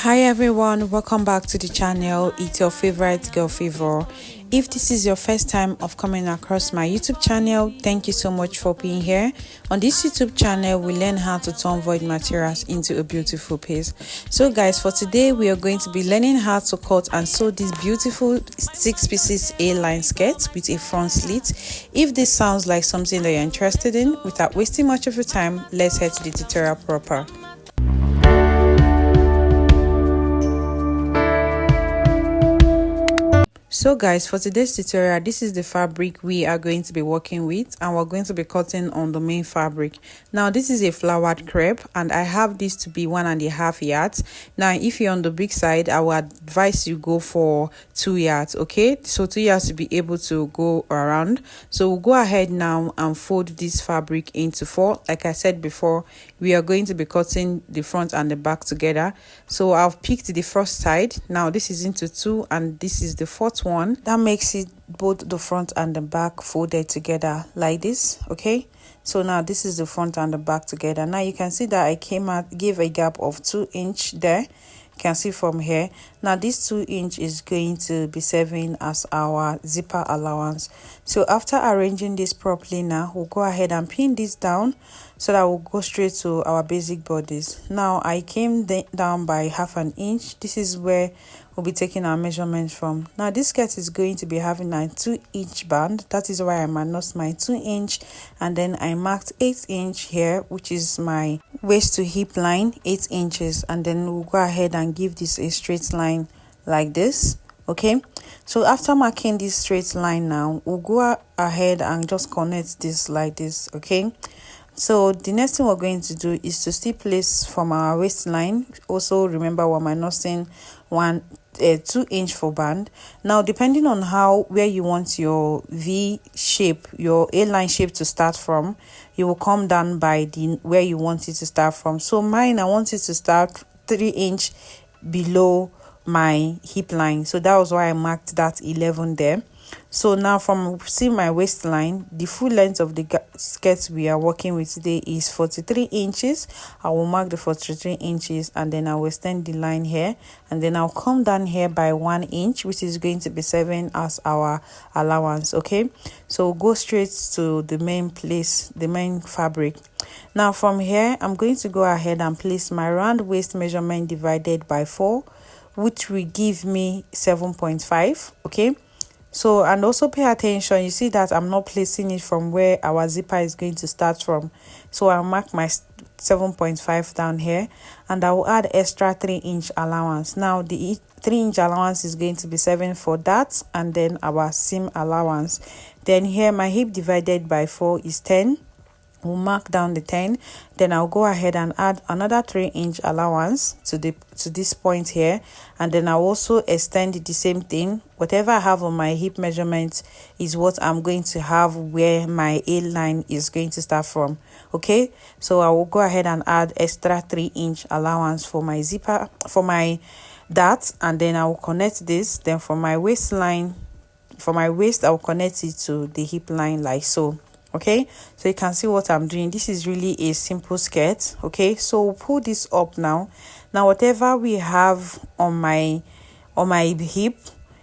Hi everyone, welcome back to the channel. It's your favorite girl Favor. If this is your first time of coming across my YouTube channel, thank you so much for being here. On this YouTube channel, we learn how to turn void materials into a beautiful piece. So guys, for today we are going to be learning how to cut and sew this beautiful 6 pieces A-line skirt with a front slit. If this sounds like something that you're interested in, without wasting much of your time, let's head to the tutorial proper. So guys, for today's tutorial, this is the fabric we are going to be working with, and we're going to be cutting on the main fabric. Now this is a flowered crepe and I have this to be 1.5 yards. Now if you're on the big side, I would advise you go for 2 yards. Okay, so 2 yards to be able to go around. So we'll go ahead now and fold this fabric into 4. Like I said before, we are going to be cutting the front and the back together. So I've picked the first side. Now this is into 2 and this is the fourth one. That makes it both the front and the back folded together like this. Okay, so now this is the front and the back together. Now you can see that I gave a gap of 2 inch there. You can see from here. Now this 2 inch is going to be serving as our zipper allowance. So after arranging this properly, now we'll go ahead and pin this down so that we'll go straight to our basic bodies. Now I came down by 1/2 inch. This is where we'll be taking our measurements from. Now this skirt is going to be having a 2 inch band. That is why I minus my 2 inch, and then I marked 8 inch here, which is my waist to hip line, 8 inches, and then we'll go ahead and give this a straight line like this. Okay, so after marking this straight line, now we'll go ahead and just connect this like this. Okay, so the next thing we're going to do is to still place from our waistline. Also remember we're minusing 2 inch for band. Now depending on where you want your V shape, your A-line shape to start from, you will come down by where you want it to start from. So mine, I want it to start 3 inch below my hip line, so that was why I marked that 11 there. So now from my waistline, the full length of the skirt we are working with today is 43 inches. I will mark the 43 inches and then I will extend the line here, and then I'll come down here by 1 inch, which is going to be serving as our allowance. Okay, so go straight to the main place, the main fabric. Now from here, I'm going to go ahead and place my round waist measurement divided by 4, which will give me 7.5. Okay, so and also pay attention, you see that I'm not placing it from where our zipper is going to start from. So I'll mark my 7.5 down here, and I will add extra 3 inch allowance. Now the 3 inch allowance is going to be 7 for that, and then our seam allowance. Then here my hip divided by 4 is 10. We'll mark down the 10. Then I'll go ahead and add another 3 inch allowance to this point here, and then I'll also extend the same thing. Whatever I have on my hip measurement is what I'm going to have where my A line is going to start from. Okay, so I will go ahead and add extra 3 inch allowance for my zipper, for my that, and then I will connect this. Then for my waistline, for my waist, I will connect it to the hip line like so. Okay, so you can see what I'm doing. This is really a simple skirt. Okay, so we'll pull this up now. Now whatever we have on my hip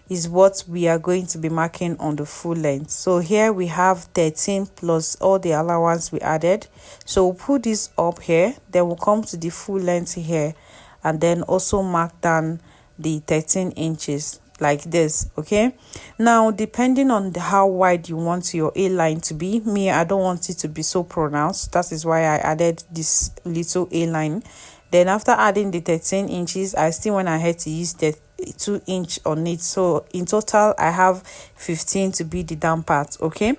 is what we are going to be marking on the full length. So here we have 13 plus all the allowance we added. So we'll pull this up here, then we'll come to the full length here, and then also mark down the 13 inches like this. Okay, now depending on how wide you want your A line to be, I don't want it to be so pronounced. That is why I added this little A line. Then after adding the 13 inches, I still went ahead to use the 2 inch on it. So in total I have 15 to be the down part. Okay,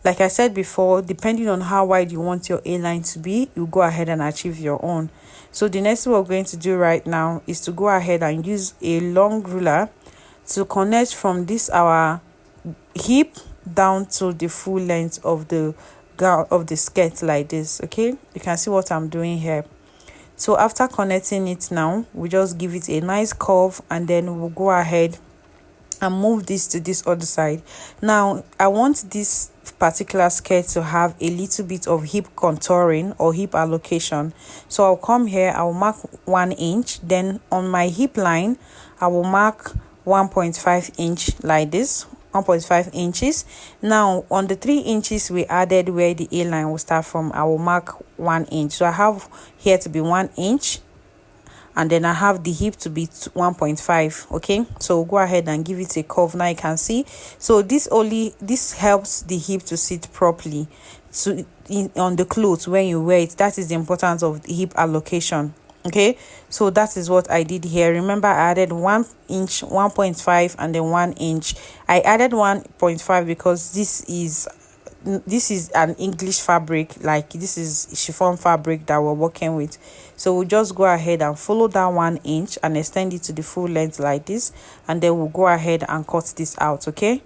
like I said before, depending on how wide you want your A line to be, you go ahead and achieve your own. So the next thing we're going to do right now is to go ahead and use a long ruler to connect from this our hip down to the full length of the skirt like this. Okay, you can see what I'm doing here. So after connecting it, now we just give it a nice curve, and then we'll go ahead and move this to this other side. Now I want this particular skirt to have a little bit of hip contouring or hip allocation. So I'll come here, I'll mark 1 inch, then on my hip line I will mark 1.5 inch like this, 1.5 inches. Now on the 3 inches we added where the A line will start from, I will mark 1 inch. So I have here to be 1 inch, and then I have the hip to be 1.5. okay, so we'll go ahead and give it a curve. Now you can see, so this helps the hip to sit properly on the clothes when you wear it. That is the importance of the hip allocation. Okay, so that is what I did here. Remember, I added 1 inch, 1.5, and then 1 inch. I added 1.5 because this is an English fabric, like this is chiffon fabric that we're working with. So we'll just go ahead and follow that 1 inch and extend it to the full length like this, and then we'll go ahead and cut this out. Okay,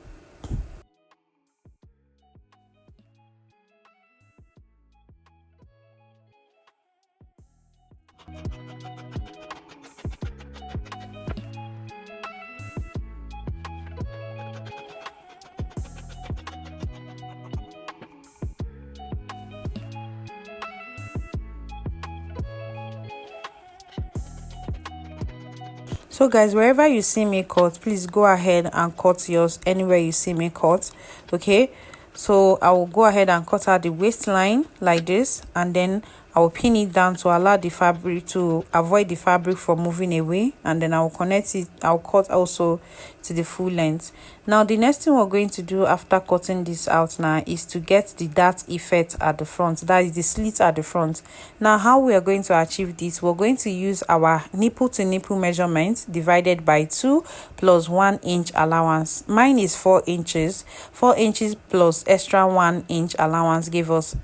so guys, wherever you see me cut, please go ahead and cut yours anywhere you see me cut. Okay, so I will go ahead and cut out the waistline like this, and then I will pin it down to allow the fabric to avoid the fabric from moving away, and then I will connect it. I'll cut also to the full length. Now the next thing we're going to do after cutting this out now is to get the dart effect at the front, that is the slit at the front. Now how we are going to achieve this, we're going to use our nipple to nipple measurement divided by 2 plus 1 inch allowance. Mine is 4 inches. 4 inches plus extra 1 inch allowance give us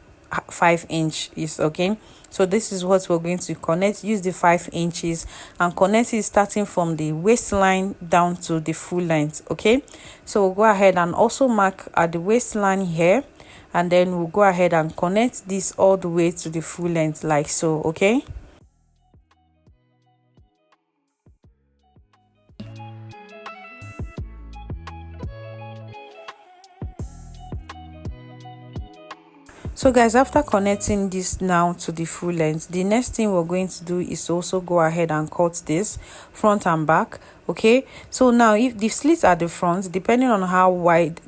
5 inches. Okay, so this is what we're going to connect. Use the 5 inches and connect it starting from the waistline down to the full length. Okay, so we'll go ahead and also mark at the waistline here, and then we'll go ahead and connect this all the way to the full length like so. Okay, so guys, after connecting this now to the full length, the next thing we're going to do is also go ahead and cut this front and back. Okay, so now if the slits at the front, depending on how wide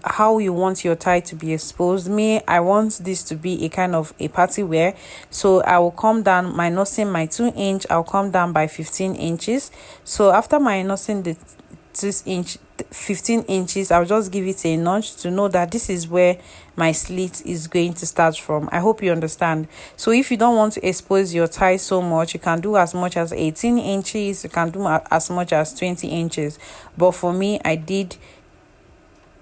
how you want your tie to be exposed, I want this to be a kind of a party wear, so I will come down minusing my 2 inch. I'll come down by 15 inches. So after minusing the 15 inches, I'll just give it a notch to know that this is where my slit is going to start from. I hope you understand. So if you don't want to expose your tie so much, you can do as much as 18 inches, you can do as much as 20 inches, but for me I did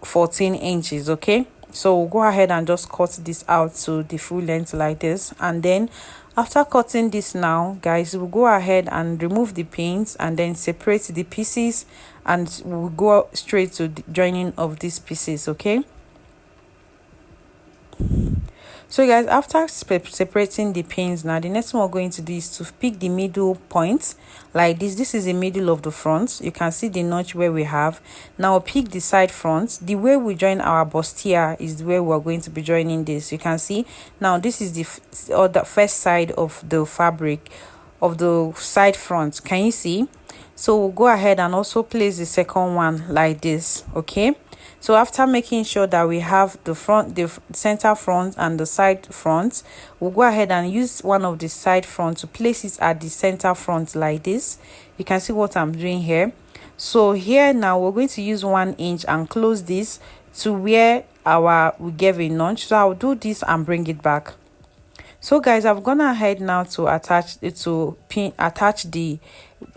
14 inches. Okay, so we'll go ahead and just cut this out to the full length like this, and then after cutting this now guys, we'll go ahead and remove the pins and then separate the pieces, and we'll go straight to the joining of these pieces. Okay, so guys, after separating the pins, now the next one we're going to do is to pick the middle point like this. This is the middle of the front. You can see the notch where we have. Now pick the side front. The way we join our bustier is the way we're going to be joining this. You can see now this is the first side of the fabric of the side front. Can you see? So we'll go ahead and also place the second one like this. Okay, so after making sure that we have the center front and the side front, we'll go ahead and use one of the side front to place it at the center front like this. You can see what I'm doing here. So here now we're going to use 1 inch and close this to where we gave a notch. So I'll do this and bring it back. So guys, I've gone ahead now to attach the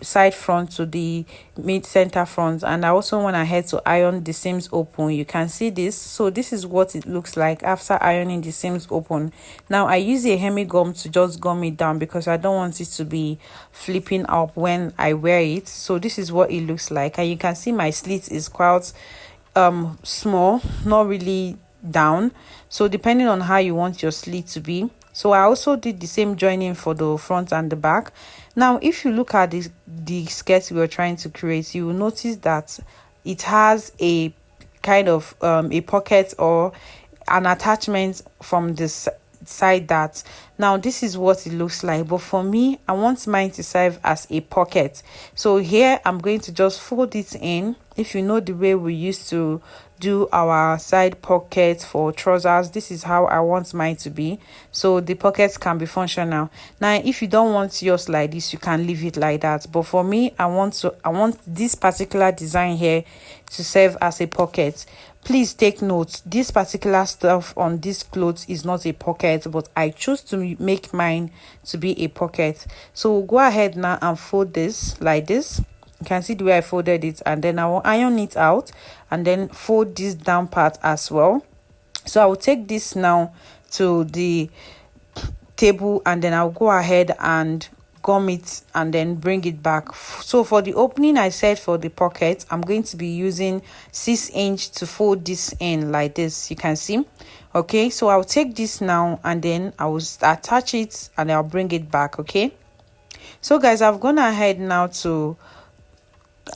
side front to the mid center front, and I also went ahead to iron the seams open. You can see this. So this is what it looks like after ironing the seams open. Now I use a hemi gum to just gum it down because I don't want it to be flipping up when I wear it. So this is what it looks like, and you can see my slit is quite small, not really down, so depending on how you want your slit to be. So I also did the same joining for the front and the back. Now if you look at the skirt we were trying to create, you will notice that it has a kind of a pocket or an attachment from this side. That now this is what it looks like, but for me, I want mine to serve as a pocket. So here I'm going to just fold it in. If you know the way we used to do our side pockets for trousers, this is how I want mine to be, so the pockets can be functional. Now if you don't want yours like this, you can leave it like that, but for me, I want this particular design here to serve as a pocket. Please take note, this particular stuff on this clothes is not a pocket, but I choose to make mine to be a pocket. So go ahead now and fold this like this. You can see the way I folded it, and then I will iron it out and then fold this down part as well. So I will take this now to the table, and then I'll go ahead and gum it and then bring it back. So for the opening I said for the pocket, I'm going to be using 6" to fold this in like this. You can see. Okay, so I'll take this now and then I will attach it and I'll bring it back. Okay, so guys, I've gone ahead now to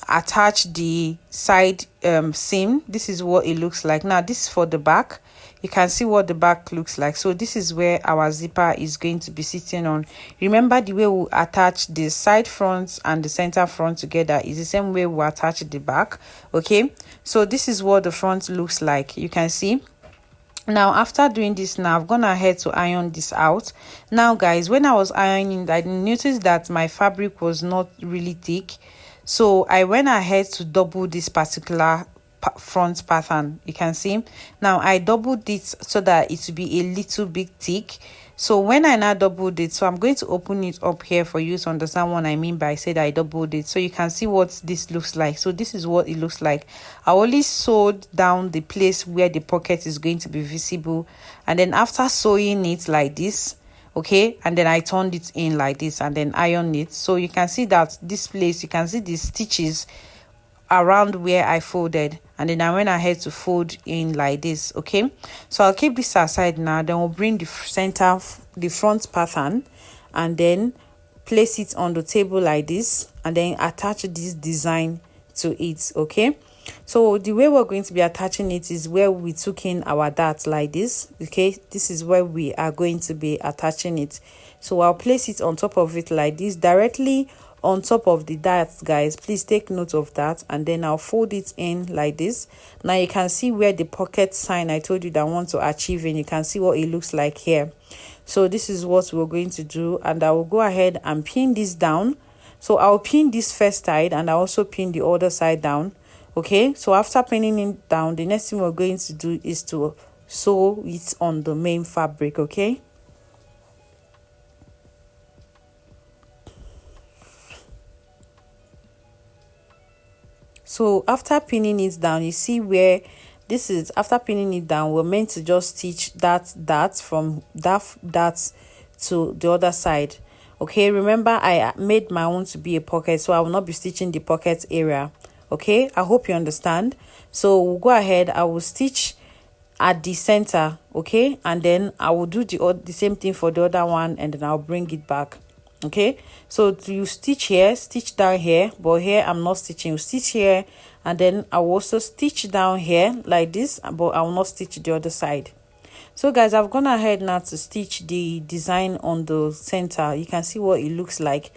attach the side seam. This is what it looks like. Now this is for the back. You can see what the back looks like. So this is where our zipper is going to be sitting on. Remember, the way we attach the side front and the center front together is the same way we attach the back. Okay, so this is what the front looks like. You can see. Now after doing this, now I've gone ahead to iron this out. Now guys, when I was ironing, I noticed that my fabric was not really thick, so I went ahead to double this particular front pattern. You can see now I doubled it so that it will be a little bit thick. So when I now doubled it, so I'm going to open it up here for you to understand what I mean by I said I doubled it, so you can see what this looks like. So this is what it looks like. I only sewed down the place where the pocket is going to be visible, and then after sewing it like this, okay, and then I turned it in like this and then ironed it. So you can see that this place, you can see the stitches around where I folded, and then I went ahead to fold in like this. Okay, so I'll keep this aside now. Then we'll bring the front pattern and then place it on the table like this, and then attach this design to it. Okay, so the way we're going to be attaching it is where we took in our dart like this. Okay, this is where we are going to be attaching it. So I'll place it on top of it like this, directly on top of the darts, guys. Please take note of that, and then I'll fold it in like this. Now you can see where the pocket sign I told you that I want to achieve, and you can see what it looks like here. So this is what we're going to do, and I will go ahead and pin this down. So I'll pin this first side and I also pin the other side down. Okay, so after pinning it down, the next thing we're going to do is to sew it on the main fabric. Okay, so after pinning it down, you see where this is. After pinning it down, we're meant to just stitch that from that to the other side. Okay, remember I made my own to be a pocket, so I will not be stitching the pocket area. Okay, I hope you understand. So we'll go ahead, I will stitch at the center. Okay, and then I will do the same thing for the other one, and then I'll bring it back. Okay, so you stitch here, stitch down here, but here I'm not stitching. You stitch here, and then I will also stitch down here like this, but I will not stitch the other side. So guys, I've gone ahead now to stitch the design on the center. You can see what it looks like.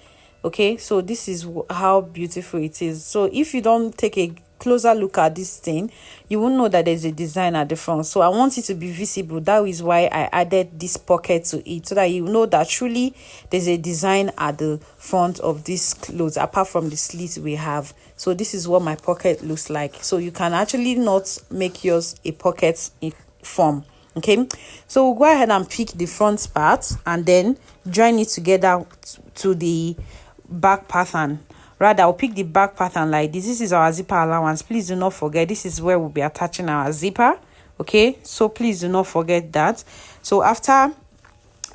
Okay, so this is how beautiful it is. So if you don't take a closer look at this thing, you won't know that there's a design at the front. So I want it to be visible. That is why I added this pocket to it, so that you know that truly there's a design at the front of this clothes, apart from the slits we have. So this is what my pocket looks like. So you can actually not make yours a pocket in form. Okay, so we'll go ahead and pick the front part and then join it together to the back pattern. Rather, I'll pick the back pattern like this. This is our zipper allowance. Please do not forget, this is where we'll be attaching our zipper. Okay, so please do not forget that. So after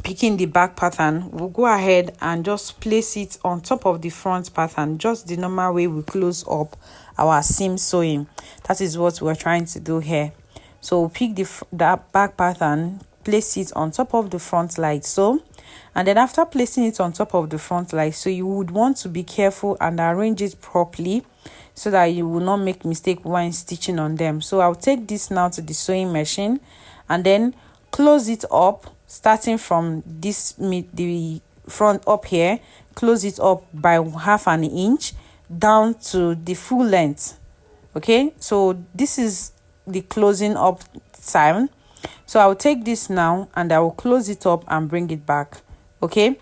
picking the back pattern, we'll go ahead and just place it on top of the front pattern, just the normal way we close up our seam sewing. That is what we're trying to do here. So we'll pick that back pattern, place it on top of the front like so, and then after placing it on top of the front like so, you would want to be careful and arrange it properly so that you will not make mistake when stitching on them. So I'll take this now to the sewing machine, and then close it up, starting from the front up here. Close it up by 1/2 inch down to the full length. Okay, so this is the closing up time. So I'll take this now and I will close it up and bring it back. Okay,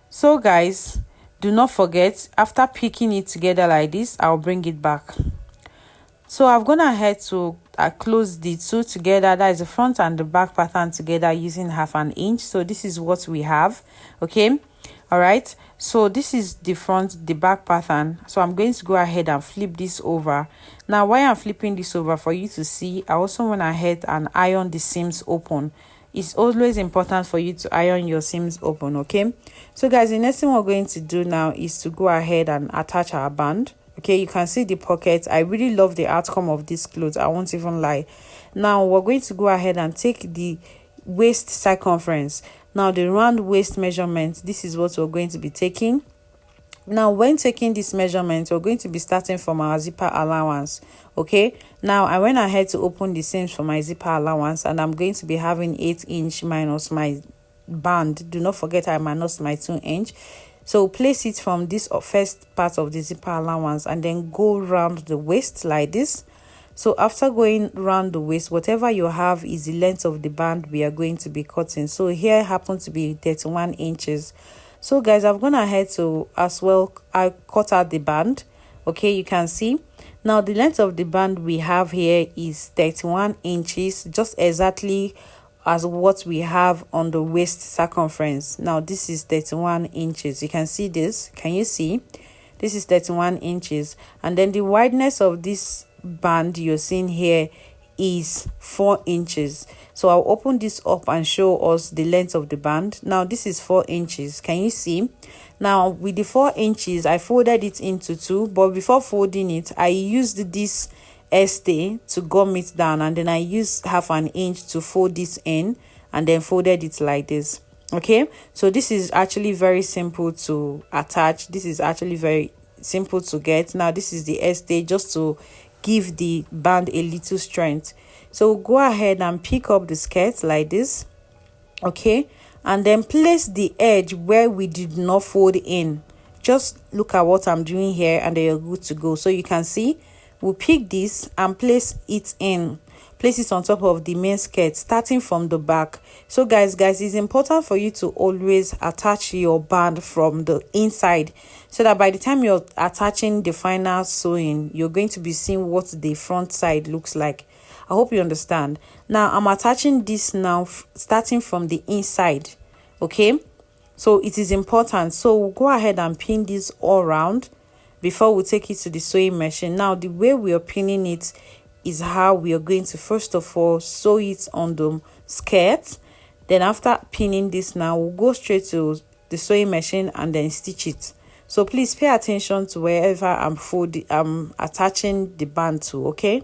so guys, do not forget, after picking it together like this, I'll bring it back. So I've gone ahead to close the two together, that is the front and the back pattern together, using 1/2 inch. So this is what we have. Okay, all right, so this is the front, the back pattern. So I'm going to go ahead and flip this over. Now while I'm flipping this over for you to see, I also went ahead and iron the seams open. It's always important for you to iron your seams open. Okay, so guys, the next thing we're going to do now is to go ahead and attach our band. Okay, you can see the pocket. I really love the outcome of this clothes, I won't even lie. Now we're going to go ahead and take the waist circumference. Now the round waist measurement, this is what we're going to be taking. Now when taking this measurement, we're going to be starting from our zipper allowance. Okay, now I went ahead to open the seams for my zipper allowance, and I'm going to be having 8 inch minus my band. Do not forget I minus my 2 inch. So place it from this first part of the zipper allowance and then go round the waist like this. So after going round the waist, whatever you have is the length of the band we are going to be cutting. So here happens to be 31 inches. So guys, I've gone ahead to as well, I cut out the band. Okay, you can see. Now the length of the band we have here is 31 inches, just exactly as what we have on the waist circumference. Now this is 31 inches. You can see this. Can you see? This is 31 inches. And then the wideness of this band you're seeing here is 4 inches. So I'll open this up and show us the length of the band. Now this is 4 inches. Can you see? Now with the 4 inches, I folded it into two, but before folding it, I used this stay to gum it down, and then I used 1/2 inch to fold this in and then folded it like this. Okay, so this is actually very simple to attach. This is actually very simple to get. Now this is the stay, just to give the band a little strength. So go ahead and pick up the skirt like this. Okay, and then place the edge where we did not fold in. Just look at what I'm doing here and then you're good to go. So you can see we'll pick this and place it on top of the main skirt, starting from the back. So guys, it's important for you to always attach your band from the inside, so that by the time you're attaching the final sewing, you're going to be seeing what the front side looks like. I hope you understand. Now I'm attaching this now starting from the inside. Okay, so it is important. So we'll go ahead and pin this all around before we take it to the sewing machine. Now the way we are pinning it is how we are going to first of all sew it on the skirt. Then after pinning this, now we'll go straight to the sewing machine and then stitch it. So please pay attention to wherever I'm attaching the band to. Okay,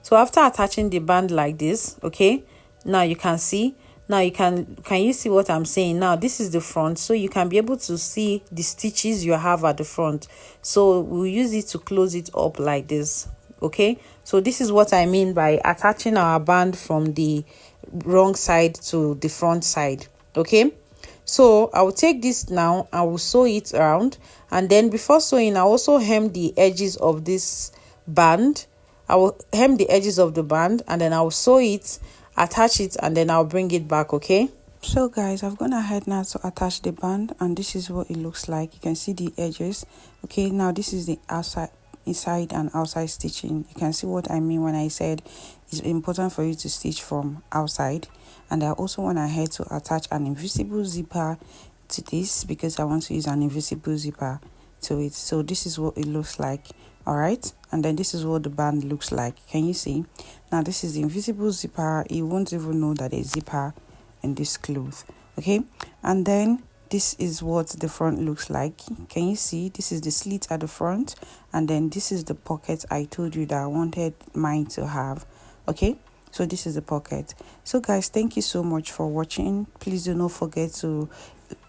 so after attaching the band like this, okay, now you can see. Now can you see what I'm saying? Now this is the front, so you can be able to see the stitches you have at the front. So we'll use it to close it up like this. Okay, so this is what I mean by attaching our band from the wrong side to the front side. Okay, so I will take this now, I will sew it around, and then before sewing, I also hem the edges of this band. I will hem the edges of the band and then I will sew it, attach it, and then I'll bring it back. Okay, so guys, I've gone ahead now to attach the band, and this is what it looks like. You can see the edges. Okay, now this is the outside, inside and outside stitching. You can see what I mean when I said it's important for you to stitch from outside. And I also went ahead to attach an invisible zipper to this because I want to use an invisible zipper to it. So this is what it looks like. All right, and then this is what the band looks like. Can you see? Now this is the invisible zipper. You won't even know that there's zipper in this cloth. Okay, and then this is what the front looks like. Can you see? This is the slit at the front, and then this is the pocket I told you that I wanted mine to have. Okay, so this is the pocket. So guys, thank you so much for watching. Please do not forget to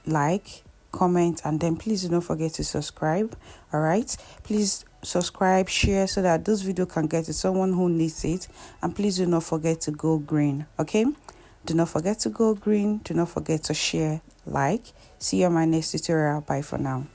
like, comment, and then please do not forget to subscribe. All right, please subscribe, share, so that this video can get to someone who needs it. And please do not forget to go green. Okay, do not forget to go green. Do not forget to share, like. See you on my next tutorial. Bye for now.